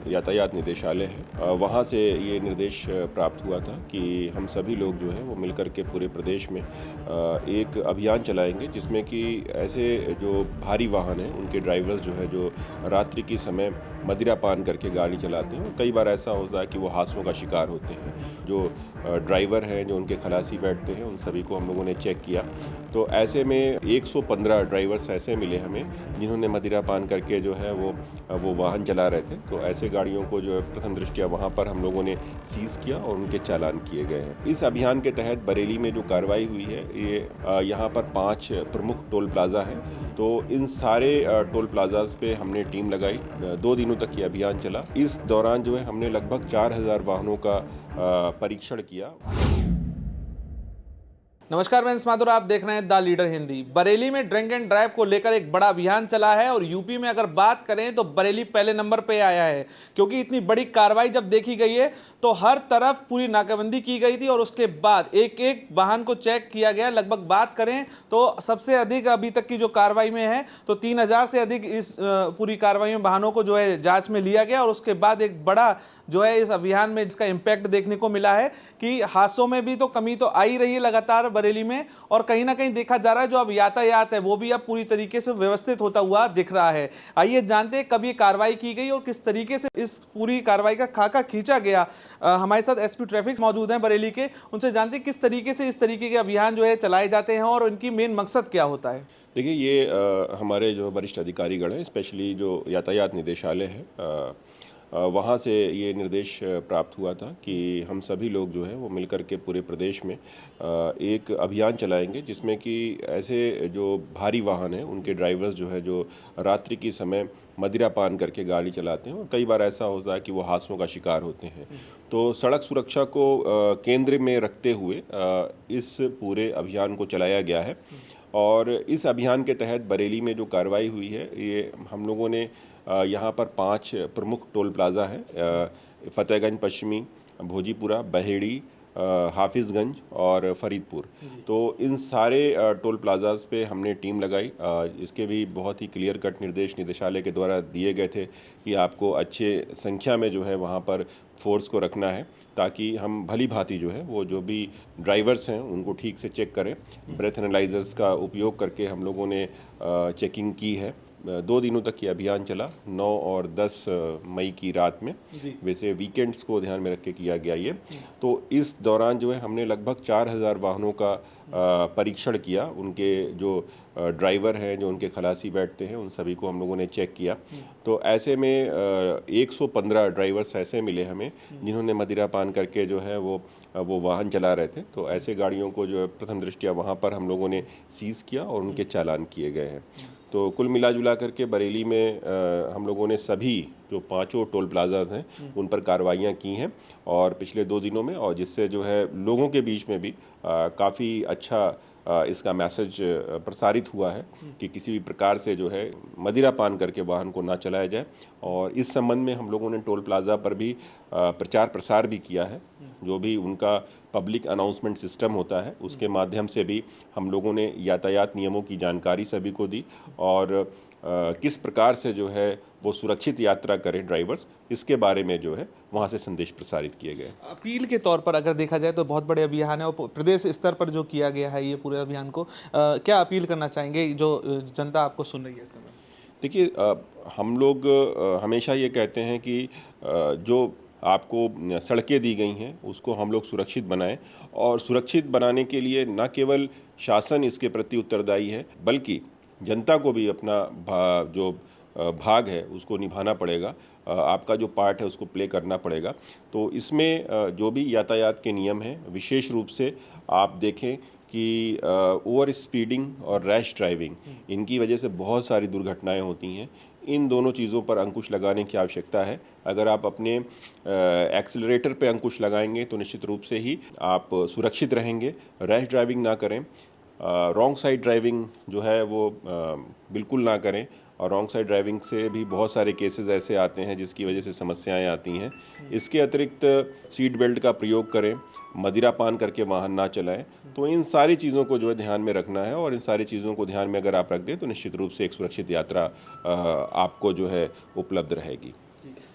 यातायात निदेशालय है, वहाँ से ये निर्देश प्राप्त हुआ था कि हम सभी लोग जो है वो मिलकर के पूरे प्रदेश में एक अभियान चलाएंगे, जिसमें कि ऐसे जो भारी वाहन हैं उनके ड्राइवर्स जो है जो रात्रि के समय मदिरा पान करके गाड़ी चलाते हैं। कई बार ऐसा होता है कि वो हादसों का शिकार होते हैं। जो ड्राइवर हैं, जो उनके खलासी बैठते हैं, उन सभी को हम लोगों ने चेक किया। तो ऐसे में 115 ड्राइवर्स ऐसे मिले हमें जिन्होंने मदिरा पान करके जो है वो वाहन चला रहे थे। तो ऐसे गाड़ियों को जो है प्रथम दृष्टया वहाँ पर हम लोगों ने सीज़ किया और उनके चालान किए गए हैं। इस अभियान के तहत बरेली में जो कार्रवाई हुई है, ये यहाँ पर 5 प्रमुख टोल प्लाज़ा हैं। तो इन सारे टोल प्लाज़ाज़ पे हमने टीम लगाई। 2 दिनों तक ये अभियान चला। इस दौरान जो है हमने लगभग 4000 वाहनों का परीक्षण किया। नमस्कार, मैं माधुर, आप देख रहे हैं द लीडर हिंदी। बरेली में ड्रिंक एंड ड्राइव को लेकर एक बड़ा अभियान चला है और यूपी में अगर बात करें तो बरेली पहले नंबर पे आया है, क्योंकि इतनी बड़ी कार्रवाई जब देखी गई है तो हर तरफ पूरी नाकाबंदी की गई थी और उसके बाद एक एक वाहन को चेक किया गया। लगभग बात करें तो सबसे अधिक अभी तक की जो कार्रवाई में है तो 3000 से अधिक इस पूरी कार्रवाई में वाहनों को जो है जाँच में लिया गया। और उसके बाद एक बड़ा जो है इस अभियान में जिसका इम्पैक्ट देखने को मिला है कि हादसों में भी तो कमी तो आ ही रही है लगातार बरेली में, और कहीं ना कहीं देखा जा रहा है जो अब यातायात है वो भी अब पूरी तरीके से व्यवस्थित होता हुआ दिख रहा है। आइए जानते हैं कब ये कार्रवाई की गई और किस तरीके से इस पूरी कार्रवाई का खाका खींचा गया। हमारे साथ एसपी ट्रैफिक मौजूद हैं बरेली के, उनसे जानते हैं किस तरीके से इस तरीके के अभियान जो है चलाए जाते हैं और उनकी मेन मकसद क्या होता है। देखिए, ये हमारे जो वरिष्ठ अधिकारीगण हैं, स्पेशली जो यातायात निदेशालय है, वहाँ से ये निर्देश प्राप्त हुआ था कि हम सभी लोग जो है वो मिलकर के पूरे प्रदेश में एक अभियान चलाएंगे, जिसमें कि ऐसे जो भारी वाहन हैं उनके ड्राइवर्स जो है जो रात्रि के समय मदिरा पान करके गाड़ी चलाते हैं। और कई बार ऐसा होता है कि वो हादसों का शिकार होते हैं। तो सड़क सुरक्षा को केंद्र में रखते हुए इस पूरे अभियान को चलाया गया है। और इस अभियान के तहत बरेली में जो कार्रवाई हुई है, ये हम लोगों ने यहाँ पर 5 प्रमुख टोल प्लाज़ा हैं, फ़तेहगंज पश्चिमी, भोजीपुरा, बहेड़ी, हाफिज़गंज और फ़रीदपुर। तो इन सारे टोल प्लाज़ाज़ पे हमने टीम लगाई। इसके भी बहुत ही क्लियर कट निर्देश निदेशालय के द्वारा दिए गए थे कि आपको अच्छे संख्या में जो है वहाँ पर फोर्स को रखना है, ताकि हम भली भांति जो है वो जो भी ड्राइवर्स हैं उनको ठीक से चेक करें। ब्रेथ एनालाइजर्स का उपयोग करके हम लोगों ने चेकिंग की है। 2 दिनों तक ये अभियान चला, 9 और 10 मई की रात में। वैसे वीकेंड्स को ध्यान में रख के किया गया ये। तो इस दौरान जो है हमने लगभग 4000 वाहनों का परीक्षण किया। उनके जो ड्राइवर हैं, जो उनके खलासी बैठते हैं, उन सभी को हम लोगों ने चेक किया। तो ऐसे में 115 ड्राइवर्स ऐसे मिले हमें जिन्होंने मदिरा पान करके जो है वो वाहन चला रहे थे। तो ऐसे गाड़ियों को जो है प्रथम दृष्टया वहाँ पर हम लोगों ने सीज़ किया और उनके चालान किए गए हैं। तो कुल मिला जुला करके बरेली में हम लोगों ने सभी जो 5 टोल प्लाज़ाज़ हैं उन पर कार्रवाइयाँ की हैं और पिछले 2 दिनों में, और जिससे जो है लोगों के बीच में भी काफ़ी अच्छा इसका मैसेज प्रसारित हुआ है कि किसी भी प्रकार से जो है मदिरा पान करके वाहन को ना चलाया जाए। और इस संबंध में हम लोगों ने टोल प्लाज़ा पर भी प्रचार प्रसार भी किया है। जो भी उनका पब्लिक अनाउंसमेंट सिस्टम होता है उसके माध्यम से भी हम लोगों ने यातायात नियमों की जानकारी सभी को दी और किस प्रकार से जो है वो सुरक्षित यात्रा करें ड्राइवर्स, इसके बारे में जो है वहाँ से संदेश प्रसारित किए गए। अपील के तौर पर अगर देखा जाए तो बहुत बड़े अभियान है और प्रदेश स्तर पर जो किया गया है ये पूरे अभियान को, क्या अपील करना चाहेंगे जो जनता आपको सुन रही है इस समय। देखिए, हम लोग हमेशा ये कहते हैं कि जो आपको सड़कें दी गई हैं उसको हम लोग सुरक्षित बनाएं, और सुरक्षित बनाने के लिए न केवल शासन इसके प्रति उत्तरदायी है, बल्कि जनता को भी अपना जो भाग है उसको निभाना पड़ेगा। आपका जो पार्ट है उसको प्ले करना पड़ेगा। तो इसमें जो भी यातायात के नियम हैं, विशेष रूप से आप देखें कि ओवर स्पीडिंग और रैश ड्राइविंग, इनकी वजह से बहुत सारी दुर्घटनाएं होती हैं। इन दोनों चीज़ों पर अंकुश लगाने की आवश्यकता है। अगर आप अपने एक्सेलरेटर पे अंकुश लगाएंगे तो निश्चित रूप से ही आप सुरक्षित रहेंगे। रैश ड्राइविंग ना करें। रॉन्ग साइड ड्राइविंग जो है वो बिल्कुल ना करें, और रॉन्ग साइड ड्राइविंग से भी बहुत सारे केसेस ऐसे आते हैं जिसकी वजह से समस्याएं आती हैं। इसके अतिरिक्त सीट बेल्ट का प्रयोग करें, मदिरा पान करके वाहन ना चलाएं। तो इन सारी चीज़ों को जो है ध्यान में रखना है, और इन सारी चीज़ों को ध्यान में अगर आप रख दें तो निश्चित रूप से एक सुरक्षित यात्रा आपको जो है उपलब्ध रहेगी।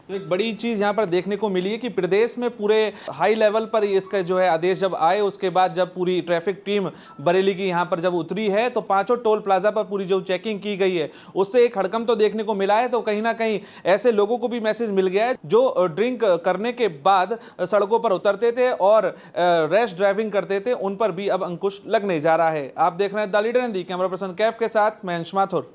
तो एक बड़ी चीज यहाँ पर देखने को मिली है कि प्रदेश में पूरे हाई लेवल पर इसका जो है आदेश जब आए, उसके बाद जब पूरी ट्रैफिक टीम बरेली की यहाँ पर जब उतरी है तो पांचों टोल प्लाजा पर पूरी जो चेकिंग की गई है उससे एक हड़कंप तो देखने को मिला है। तो कहीं ना कहीं ऐसे लोगों को भी मैसेज मिल गया है जो ड्रिंक करने के बाद सड़कों पर उतरते थे और रैश ड्राइविंग करते थे, उन पर भी अब अंकुश लगने जा रहा है। आप देख रहे हैं the leader Hindi, camera person Kaif के साथ मैं अंश माथुर।